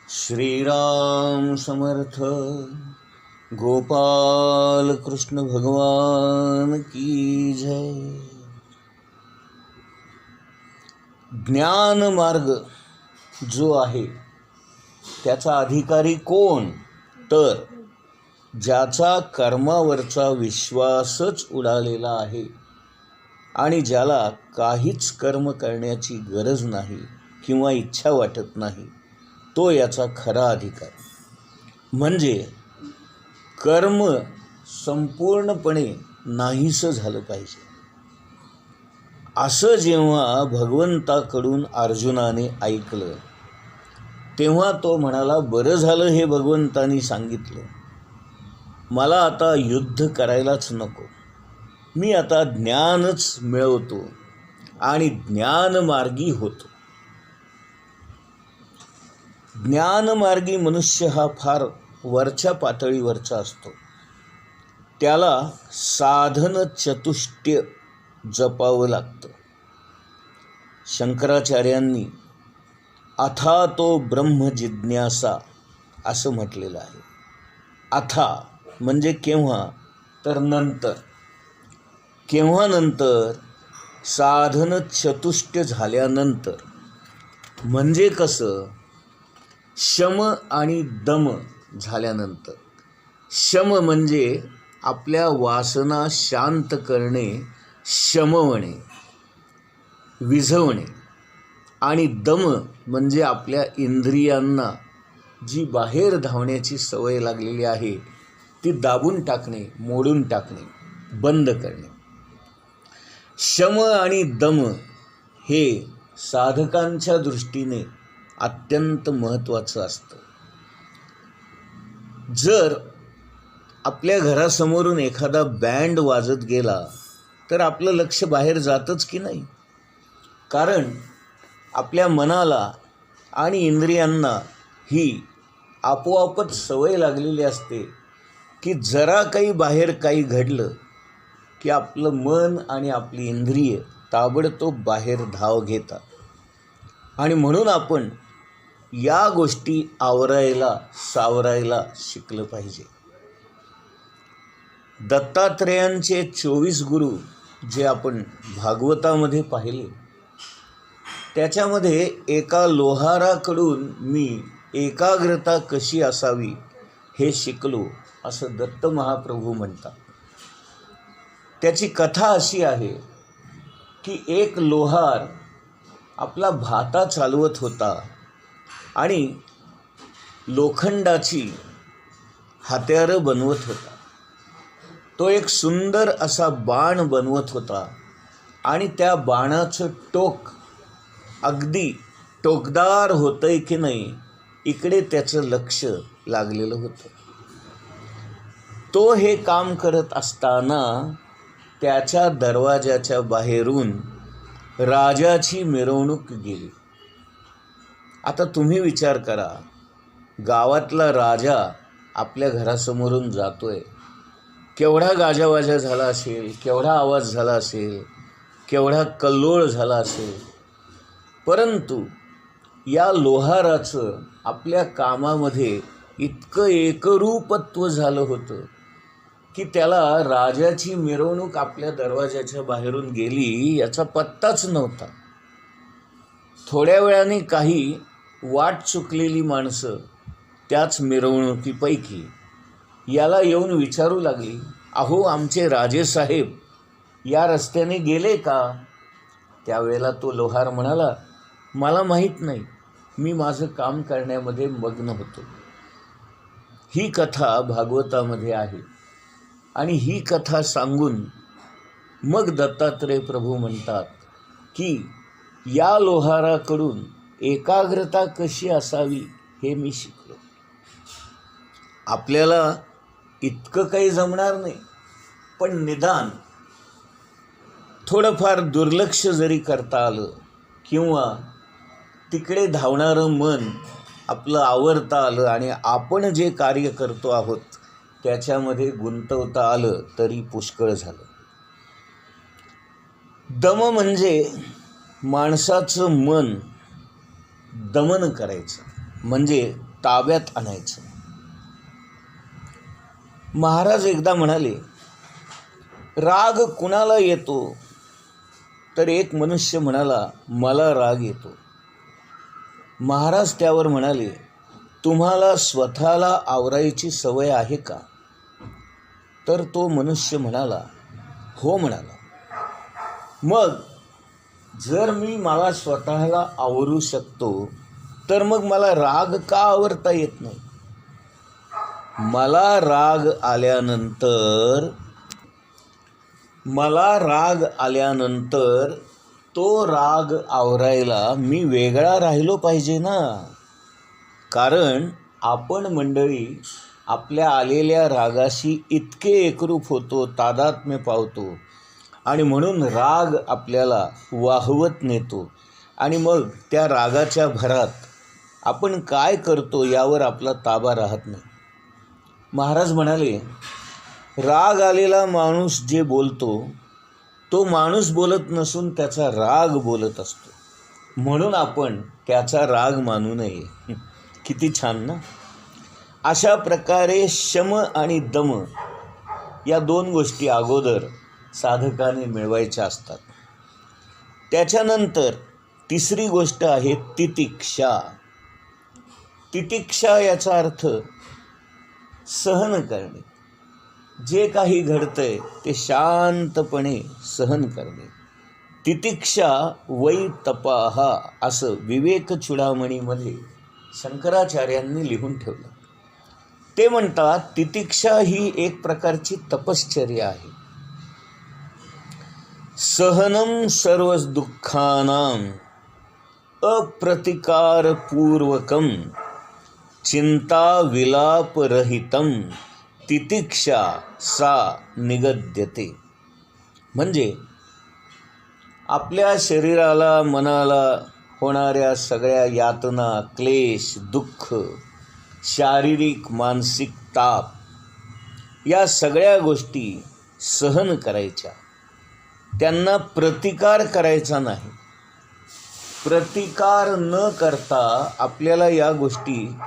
श्रीराम समर्थ. गोपाल कृष्ण भगवान की जय. ज्ञान मार्ग जो आहे त्याचा अधिकारी कोण? तर ज्याचा कर्मावरचा विश्वासच उडालेला आहे आणि ज्याला काहीच कर्म करण्याची गरज नाही किंवा इच्छा वाटत नाही, तो याचा खरा अधिकारी. म्हणजे कर्म संपूर्णपणे नाहीसं झालं पाहिजे. असं जेव्हा भगवंताकडून अर्जुनाने ऐकलं तेव्हा तो म्हणाला, बरं झालं हे भगवंतानी सांगितलं. मला आता युद्ध करायलाच नको. मी आता ज्ञानच मिळवतो आणि ज्ञानमार्गी होतो. ज्ञानमार्गी मनुष्य हा फार वरच्या पातळीवरचा असतो. त्याला साधन चतुष्टय जपावं लागतं. शंकराचार्यांनी अथातो ब्रह्म जिज्ञासा असं म्हटलेलं आहे. अथा म्हणजे केव्हा, तर नंतर. केव्हा नंतर? साधन चतुष्टय झाल्यानंतर. म्हणजे कसं? शम आणि दम झाल्यानंतर. शम म्हणजे आपल्या वासना शांत करणे, शमवणे, विझवणे. आणि दम म्हणजे आपल्या इंद्रियांना जी बाहेर धावण्याची सवय लागलेली आहे ती दाबून टाकणे, मोडून टाकणे, बंद करणे. शम आणि दम हे साधकांच्या दृष्टीने अत्यंत महत्त्वाचं असतं. जर आपल्या घरासमोरून एखादा बँड वाजत गेला तर आपलं लक्ष बाहेर जातच की नाही? कारण आपल्या मनाला आणि इंद्रियांना ही आपोआपच सवय लागलेली असते की जरा काही बाहेर काही घडलं की आपलं मन आणि आपली इंद्रिय ताबडतोब बाहेर धाव घेतात. आणि म्हणून आपण या गोष्टी आवरायला सावरायला शिकलं पाहिजे. दत्तात्रेयांचे 24 गुरु जे आपण भागवतामध्ये पाहिले त्याच्यामध्ये एका लोहाराकडून मी एकाग्रता कशी असावी हे शिकलो असं दत्त महाप्रभू म्हणतात. त्याची कथा अशी आहे की एक लोहार आपला भाता चालवत होता आणि लोखंडाची हत्यारं बनवत होता. तो एक सुंदर असा बाण बनवत होता आणि त्या बाणाचं टोक अगदी टोकदार होतंय की नाही इकडे त्याचं लक्ष लागलेलं होतं. तो हे काम करत असताना त्याच्या दरवाजाच्या बाहेरून राजाची मिरवणूक गेली. आता तुम्ही विचार करा, गावातला राजा आपल्या घरासमोरून जातोय, केवढा गाजावाजा झाला असेल, केवढा आवाज झाला असेल, केवढा कल्लोळ झाला असेल. परंतु या लोहाराचं आपल्या कामामध्ये इतकं एकरूपत्व झालं होतं की त्याला राजाची मिरवणूक आपल्या दरवाजाच्या बाहेरून गेली याचा पत्ताच नव्हता. थोड्या वेळाने काही वाट चुकलेली माणसं त्याच मिरवणुकीपैकी याला येऊन विचारू लागली, अहो आमचे राजेसाहेब या रस्त्याने गेले का? त्यावेळेला तो लोहार म्हणाला, मला माहीत नाही, मी माझं काम करण्यामध्ये मग्न होतो. ही कथा भागवतामध्ये आहे. आणि ही कथा सांगून मग दत्तात्रेय प्रभू म्हणतात की या लोहाराकडून एकाग्रता कशी असावी हे मी शिकलो. आपल्याला इतकं काही जमणार नाही, पण निदान थोडंफार दुर्लक्ष जरी करता आलं किंवा तिकडे धावणारं मन आपलं आवरता आलं आणि आपण जे कार्य करतो आहोत त्याच्यामध्ये गुंतवता आलं तरी पुष्कळ झालं. दम म्हणजे माणसाचं मन दमन करायचं, म्हणजे ताब्यात आणायचं. महाराज एकदा म्हणाले, राग कुणाला येतो? तर एक मनुष्य म्हणाला, मला राग येतो. महाराज त्यावर म्हणाले, तुम्हाला स्वतःला आवरायची सवय आहे का? तर तो मनुष्य म्हणाला, हो म्हणाला. मग जर मी मला स्वतःला आवरू शकतो तर मग मला राग का आवरता येत नाही? मला राग आल्यानंतर तो राग आवरायला मी वेगळा राहिलो पाहिजे ना. कारण आपण मंडळी आपल्या आलेल्या रागाशी इतके एकरूप होतो, तादात्म्य पावतो आणि म्हणून राग आपल्याला वाहवत नेतो आणि मग त्या रागाच्या भरात आपण काय करतो यावर आपला ताबा राहत नाही. महाराज म्हणाले, राग आलेला माणूस जे बोलतो तो माणूस बोलत नसून त्याचा राग बोलत असतो. म्हणून आपण त्याचा राग मानू नये. किती छान ना. अशा प्रकारे शम आणि दम या दोन गोष्टी अगोदर साधकाने मिळवायच्या असतात. त्याच्यानंतर तिसरी गोष्ट आहे तितिक्षा. तितिक्षा याचा अर्थ सहन करणे. जे काही घडतंय ते शांतपणे सहन करणे. तितिक्षा वै तपाहा असं विवेक चूडामणीमध्ये शंकराचार्यांनी लिहून ठेवलं. ते म्हणतात, तितिक्षा ही एक प्रकारची तपश्चर्या आहे. सहनम सर्व दुःखानां अप्रतिकारपूर्वकम चिंता विलापरहितम तितिक्षा सा निगद्यते. म्हणजे आपल्या शरीराला, मनाला होणाऱ्या सगळ्या यातना, क्लेश, दुःख, शारीरिक मानसिक ताप या सगळ्या गोष्टी सहन करायच्या. त्यांना प्रतिकार करायचा नाही. प्रतिकार न करता आपल्याला या गोष्टी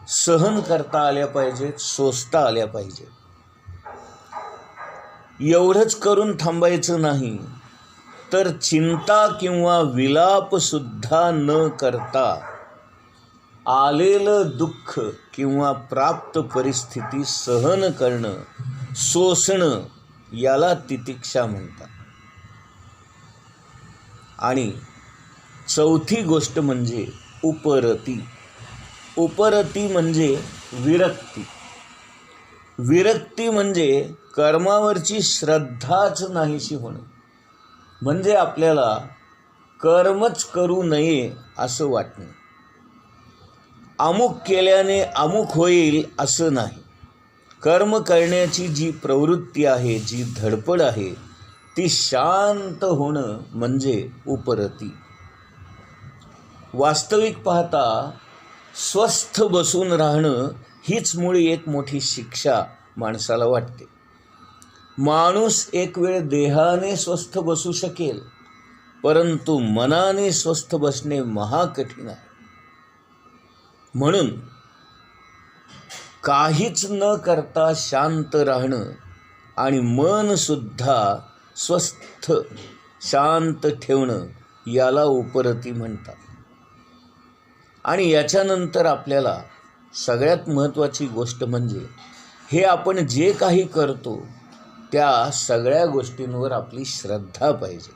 सहन करता आल्या पाहिजेत, सोसता आल्या पाहिजेत. एवढंच करून थांबायचं नाही, तर चिंता किंवा विलापसुद्धा न करता आलेलं दुःख किंवा प्राप्त परिस्थिती सहन करणं, सोसणं याला तितिक्षा म्हणतात. आणि चौथी गोष्ट म्हणजे उपरती. उपरती म्हणजे विरक्ती. विरक्ती म्हणजे कर्मावरची श्रद्धाच नाहीशी होणं. म्हणजे आपल्याला कर्मच करू नये असं वाटणं. अमुक केल्याने अमुक होईल असं नाही. कर्म करण्याची जी प्रवृत्ती आहे, जी धडपड आहे, ती शांत होणं म्हणजे उपरती. वास्तविक पाहता स्वस्थ बसून राहणं हीच मुळी एक मोठी शिक्षा माणसाला वाटते. माणूस एक वेळ देहाने स्वस्थ बसू शकेल, परंतु मनाने स्वस्थ बसणे महाकठीण आहे. म्हणून काहीच न करता शांत राहणं आणि मनसुद्धा स्वस्थ शांत ठेवणं याला उपरती म्हणतात. आणि याच्यानंतर आपल्याला सगळ्यात महत्त्वाची गोष्ट म्हणजे हे आपण जे काही करतो त्या सगळ्या गोष्टींवर आपली श्रद्धा पाहिजे.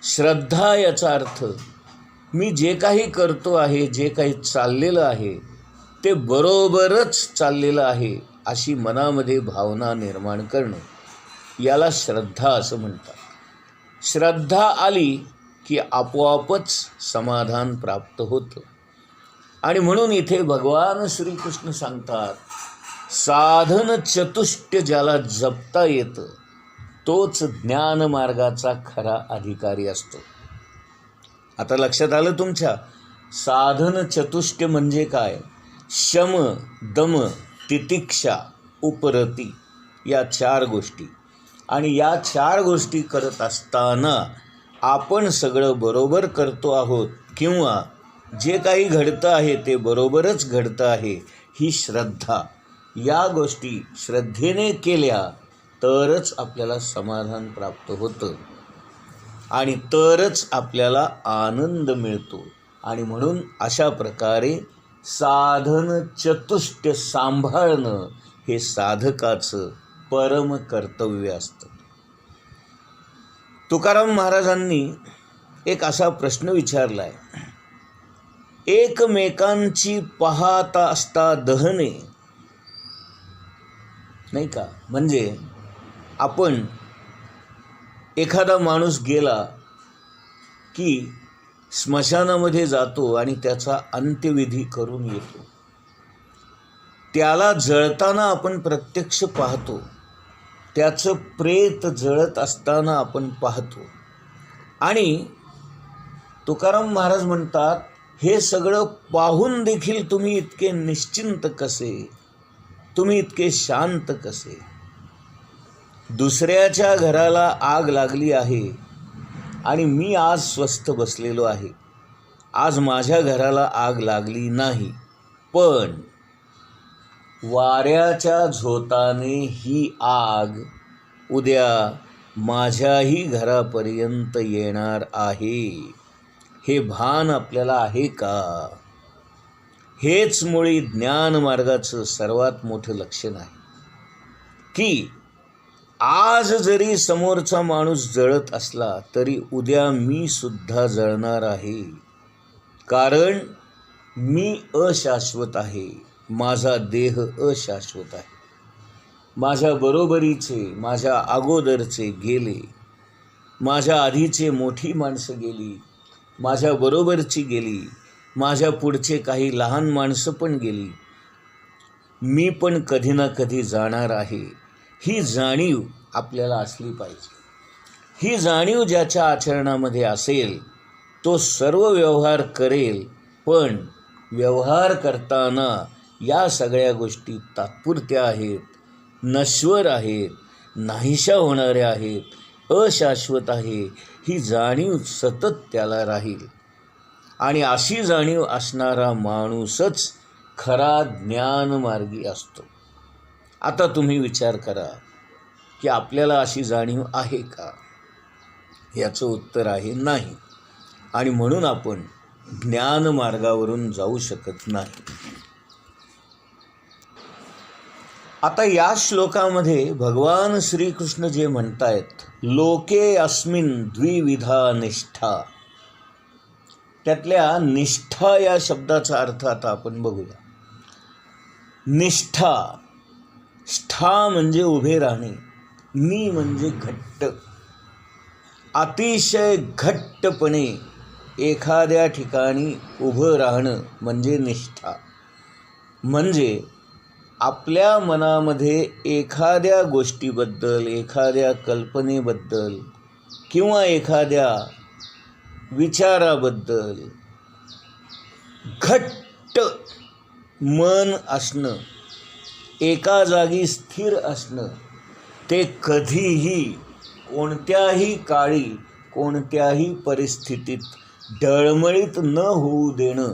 श्रद्धा याचा अर्थ मी जे काही करतो आहे, जे काही चाललेलं आहे ते बरोबरच चाललेलं आहे अशी मनामध्ये भावना निर्माण करणं याला श्रद्धा असं म्हणतात. श्रद्धा आली की आपोआपच समाधान प्राप्त होतं. आणि म्हणून इथे भगवान श्रीकृष्ण सांगतात, साधन चतुष्ट ज्याला जपता येतं तोच ज्ञानमार्गाचा खरा अधिकारी असतो. आता लक्षात आलं तुमच्या? साधन चतुष्ट म्हणजे काय? शम, दम, तितिक्षा, उपरती या 4 गोष्टी. आणि या 4 गोष्टी करत असताना आपण सगळं बरोबर करतो आहोत किंवा जे काही घडतं आहे ते बरोबरच घडतं आहे ही श्रद्धा, या गोष्टी श्रद्धेने केल्या तरच आपल्याला समाधान प्राप्त होतं आणि तरच आपल्याला आनंद मिळतो. आणि म्हणून अशा प्रकारे साधन चतुष्टय सांभाळणं हे साधकाचं परम कर्तव्य असतं. तुकाराम महाराजांनी एक असा प्रश्न विचारला आहे, एकमेकांची पाहता असता दहने, नाही का? म्हणजे आपण एखादा माणूस गेला की स्मशानामध्ये जातो आणि त्याचा अंत्यविधी करून येतो. त्याला जळताना आपण प्रत्यक्ष पाहतो, त्याचं प्रेत जळत असताना आपण पाहतो. आणि तुकाराम महाराज म्हणतात, हे सगळं पाहून देखील तुम्ही इतके निश्चिंत कसे, तुम्ही इतके शांत कसे? दुसऱ्याच्या घराला आग लागली आहे आणि मी आज स्वस्थ बसलेलो आहे. आज माझ्या घराला आग लागली नाही, पण वाऱ्याच्या झोताने ही आग उद्या माझ्याही घरापर्यंत येणार आहे. हे भान आपल्याला आहे का? हेच मुळी ज्ञानमार्गाचं सर्वात मोठं लक्षण आहे की आज जरी समोरचा माणूस जळत असला तरी उद्या मी सुद्धा जळणार आहे. कारण मी अशाश्वत आहे, माझा देह अशाश्वत आहे. माझ्या बरोबरीचे, माझ्या अगोदरचे गेले, माझ्या आधीचे मोठी माणसं गेली, माझ्या बरोबरची गेली, माझ्या पुढचे काही लहान माणसं पण गेली. मी पण कधी ना कधी जाणार आहे. ही जाणीव आपल्याला असली पाहिजे. ही जाणीव ज्याच्या आचरणामध्ये असेल तो सर्व व्यवहार करेल, पण व्यवहार करताना या सगळ्या गोष्टी तात्पुरत्या आहेत, नश्वर आहेत, नाहीशा होणाऱ्या आहेत, अशाश्वत आहे, ही जाणीव सतत त्याला राहील. आणि अशी जाणीव असणारा माणूसच खरा ज्ञानमार्गी असतो. आता तुम्ही विचार करा की आपल्याला अशी जाणीव आहे का? याचं उत्तर आहे नाही. आणि म्हणून आपण ज्ञानमार्गावरून जाऊ शकत नाही. आता या श्लोकामध्ये भगवान श्रीकृष्ण जे म्हणतायत, लोके अस्मिन द्विविधा निष्ठा, त्यातल्या निष्ठा या शब्दाचा अर्थ आता आपण बघूया. निष्ठा, स्ठा म्हणजे उभे राहणे, नी म्हणजे घट्ट, अतिशय घट्टपणे एखाद्या ठिकाणी उभं राहणं म्हणजे निष्ठा. म्हणजे आपल्या मनामध्ये एखाद्या गोष्टीबद्दल, एखाद्या कल्पनेबद्दल किंवा एखाद्या विचाराबद्दल घट्ट मन असणं, एका जागी स्थिर असणं, ते कधीही कोणत्याही काळी कोणत्याही परिस्थितीत डळमळीत न होऊ देणं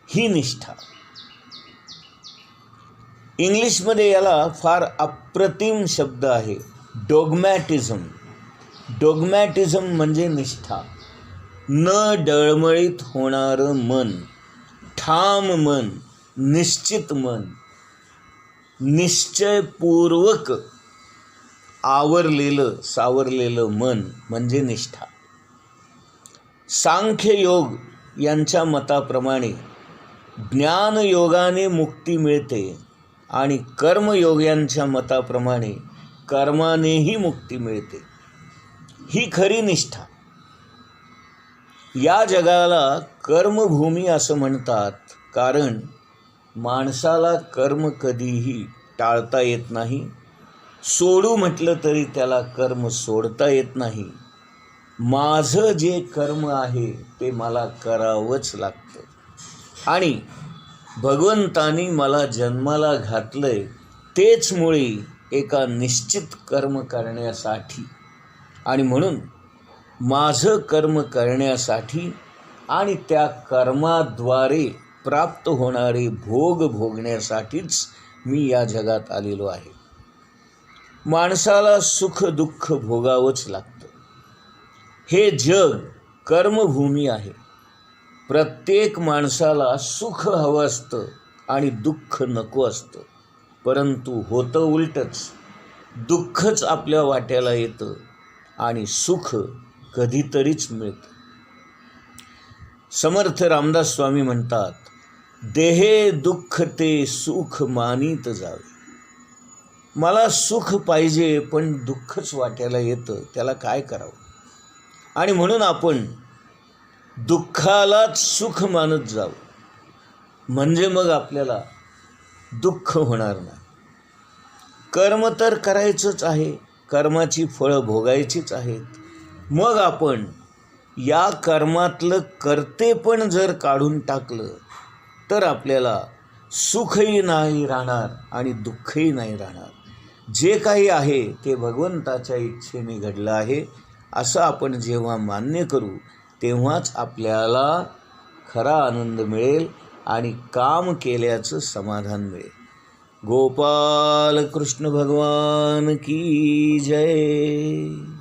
ही निष्ठा. इंग्लिशमध्ये याला फार अप्रतिम शब्द आहे, डॉगमॅटिझम. डॉगमॅटिझम म्हणजे निष्ठा. न डळमळीत होणारं मन, ठाम मन, निश्चित मन, निश्चयपूर्वक आवरलेलं सावरलेलं मन म्हणजे निष्ठा. सांख्ययोग यांच्या मताप्रमाणे ज्ञानयोगाने मुक्ती मिळते आणि कर्मयोग यांच्या मताप्रमाणे कर्मानेही मुक्ती मिळते. ही खरी निष्ठा. या जगाला कर्मभूमी असं म्हणतात, कारण माणसाला कर्म कधीही टाळता येत नाही. सोडू म्हटलं तरी त्याला कर्म सोडता येत नाही. माझं जे कर्म आहे ते मला करावंच लागतं. आणि भगवंतानी मला जन्माला घातलंय तेच मुळी एका निश्चित कर्म करण्यासाठी. आणि म्हणून माझं कर्म करण्यासाठी आणि त्या कर्माद्वारे प्राप्त होणारे भोग भोगण्यासाठीच मी या जगात आलेलो आहे. माणसाला सुख दुःख भोगावंच लागतं. हे जग कर्मभूमी आहे. प्रत्येक माणसाला सुख हवं असतं आणि दुःख नको असतं. परंतु होतं उलटंच. दुःखच आपल्या वाट्याला येतं आणि सुख कधीतरीच मिळतं. समर्थ रामदास स्वामी म्हणतात, देहे दुःख ते सुख मानीत जावे. मला सुख पाहिजे पण दुःखच वाट्याला येतं, त्याला काय करावं? आणि म्हणून आपण दुःखालाच सुख मानत जावं, म्हणजे मग आपल्याला दुःख होणार नाही. कर्म तर करायचंच आहे, कर्माची फळं भोगायचीच आहेत. मग आपण या कर्मातलं कर्ते पण जर काढून टाकलं तर आपल्याला सुखही नाही राहणार आणि दुःखही नाही राहणार. जे काही आहे ते भगवंताच्या इच्छेने घडलं आहे असं आपण जेव्हा मान्य करू तेव्हाच आपल्याला खरा आनंद मिळेल आणि काम केल्याचं समाधान मिळेल. गोपाल कृष्ण भगवान की जय.